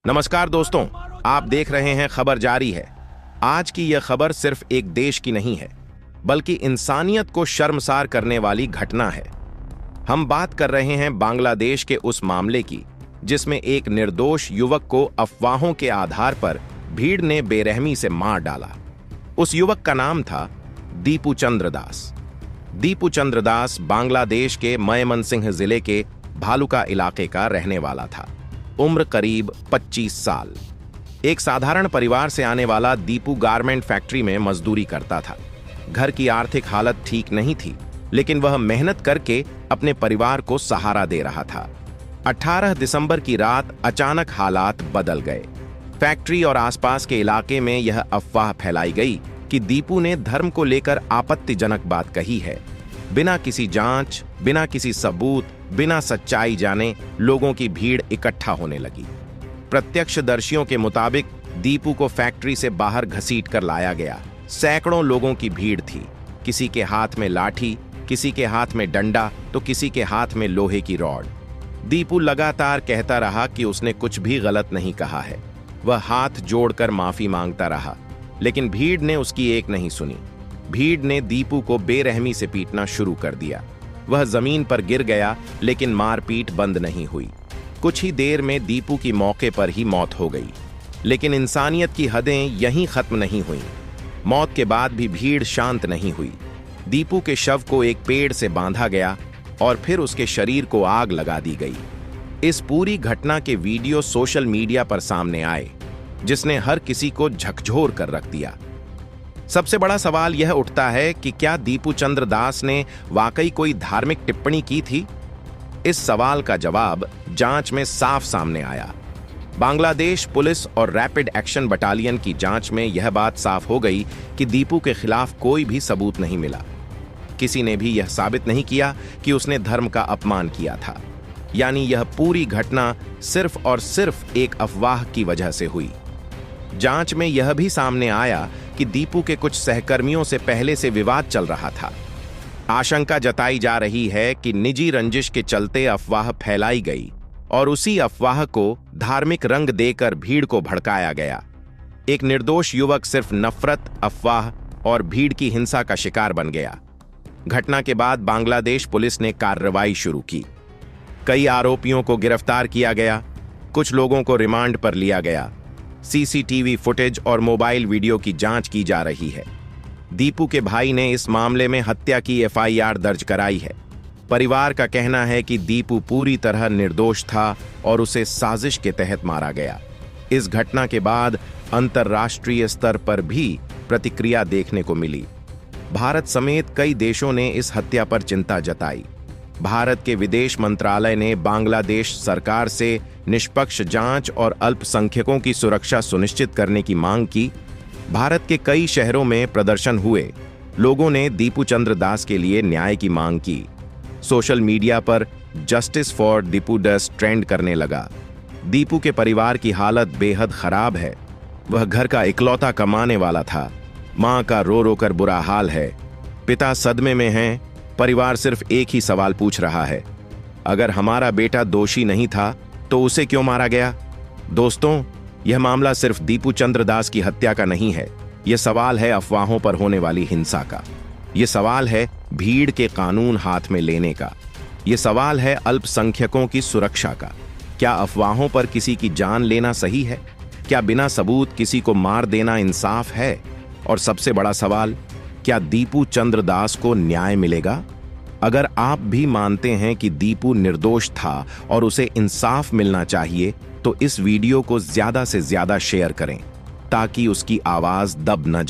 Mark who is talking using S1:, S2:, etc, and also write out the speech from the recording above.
S1: नमस्कार दोस्तों, आप देख रहे हैं खबर जारी है। आज की यह खबर सिर्फ एक देश की नहीं है, बल्कि इंसानियत को शर्मसार करने वाली घटना है। हम बात कर रहे हैं बांग्लादेश के उस मामले की जिसमें एक निर्दोष युवक को अफवाहों के आधार पर भीड़ ने बेरहमी से मार डाला। उस युवक का नाम था दीपू चंद्र दास। दीपू चंद्र दास बांग्लादेश के मयमनसिंह जिले के भालुका इलाके का रहने वाला था। उम्र करीब 25 साल। एक साधारण परिवार से आने वाला दीपू गारमेंट फैक्ट्री में मजदूरी करता था। घर की आर्थिक हालत ठीक नहीं थी, लेकिन वह मेहनत करके अपने परिवार को सहारा दे रहा था। 18 दिसंबर की रात अचानक हालात बदल गए। फैक्ट्री और आसपास के इलाके में यह अफवाह फैलाई गई कि दीपू ने धर्म को लेकर आपत्तिजनक बात कही है। बिना किसी जांच, बिना किसी सबूत, बिना सच्चाई जाने लोगों की भीड़ इकट्ठा होने लगी। प्रत्यक्षदर्शियों के मुताबिक दीपू को फैक्ट्री से बाहर घसीट कर लाया गया। सैकड़ों लोगों की भीड़ थी। किसी के हाथ में लाठी, किसी के हाथ में डंडा, तो किसी के हाथ में लोहे की रॉड। दीपू लगातार कहता रहा कि उसने कुछ भी गलत नहीं कहा है। वह हाथ जोड़कर माफी मांगता रहा, लेकिन भीड़ ने उसकी एक नहीं सुनी। भीड़ ने दीपू को बेरहमी से पीटना शुरू कर दिया। वह जमीन पर गिर गया, लेकिन मारपीट बंद नहीं हुई। कुछ ही देर में दीपू की मौके पर ही मौत हो गई। लेकिन इंसानियत की हदें यहीं खत्म नहीं हुईं। मौत के बाद भी भीड़ शांत नहीं हुई। दीपू के शव को एक पेड़ से बांधा गया और फिर उसके शरीर को आग लगा दी गई। इस पूरी घटना के वीडियो सोशल मीडिया पर सामने आए, जिसने हर किसी को झकझोर कर रख दिया। सबसे बड़ा सवाल यह उठता है कि क्या दीपू चंद्र दास ने वाकई कोई धार्मिक टिप्पणी की थी? इस सवाल का जवाब जांच में साफ सामने आया। बांग्लादेश पुलिस और रैपिड एक्शन बटालियन की जांच में यह बात साफ हो गई कि दीपू के खिलाफ कोई भी सबूत नहीं मिला। किसी ने भी यह साबित नहीं किया कि उसने धर्म का अपमान किया था। यानी यह पूरी घटना सिर्फ और सिर्फ एक अफवाह की वजह से हुई। जांच में यह भी सामने आया कि दीपू के कुछ सहकर्मियों से पहले से विवाद चल रहा था। आशंका जताई जा रही है कि निजी रंजिश के चलते अफवाह फैलाई गई और उसी अफवाह को धार्मिक रंग देकर भीड़ को भड़काया गया। एक निर्दोष युवक सिर्फ नफरत, अफवाह और भीड़ की हिंसा का शिकार बन गया। घटना के बाद बांग्लादेश पुलिस ने कार्रवाई शुरू की। कई आरोपियों को गिरफ्तार किया गया, कुछ लोगों को रिमांड पर लिया गया। सीसीटीवी फुटेज और मोबाइल वीडियो की जांच की जा रही है। दीपू के भाई ने इस मामले में हत्या की एफआईआर दर्ज कराई है। परिवार का कहना है कि दीपू पूरी तरह निर्दोष था और उसे साजिश के तहत मारा गया। इस घटना के बाद अंतर्राष्ट्रीय स्तर पर भी प्रतिक्रिया देखने को मिली। भारत समेत कई देशों ने इस हत्या पर चिंता जताई। भारत के विदेश मंत्रालय ने बांग्लादेश सरकार से निष्पक्ष जांच और अल्पसंख्यकों की सुरक्षा सुनिश्चित करने की मांग की। भारत के कई शहरों में प्रदर्शन हुए। लोगों ने दीपू चंद्र दास के लिए न्याय की मांग की। सोशल मीडिया पर justice for Deepu does trend करने लगा। दीपू के परिवार की हालत बेहद खराब है। वह घर का इकलौता कमाने वाला था। मां का रो रो कर बुरा हाल है। पिता सदमे में हैं। परिवार सिर्फ एक ही सवाल पूछ रहा है, अगर हमारा बेटा दोषी नहीं था तो उसे क्यों मारा गया? दोस्तों, यह मामला सिर्फ दीपू चंद्र दास की हत्या का नहीं है। यह सवाल है अफवाहों पर होने वाली हिंसा का। यह सवाल है भीड़ के कानून हाथ में लेने का। यह सवाल है अल्पसंख्यकों की सुरक्षा का। क्या अफवाहों पर किसी की जान लेना सही है? क्या बिना सबूत किसी को मार देना इंसाफ है? और सबसे बड़ा सवाल, क्या दीपू चंद्र दास को न्याय मिलेगा? अगर आप भी मानते हैं कि दीपू निर्दोष था और उसे इंसाफ मिलना चाहिए, तो इस वीडियो को ज्यादा से ज्यादा शेयर करें ताकि उसकी आवाज दब न जाए।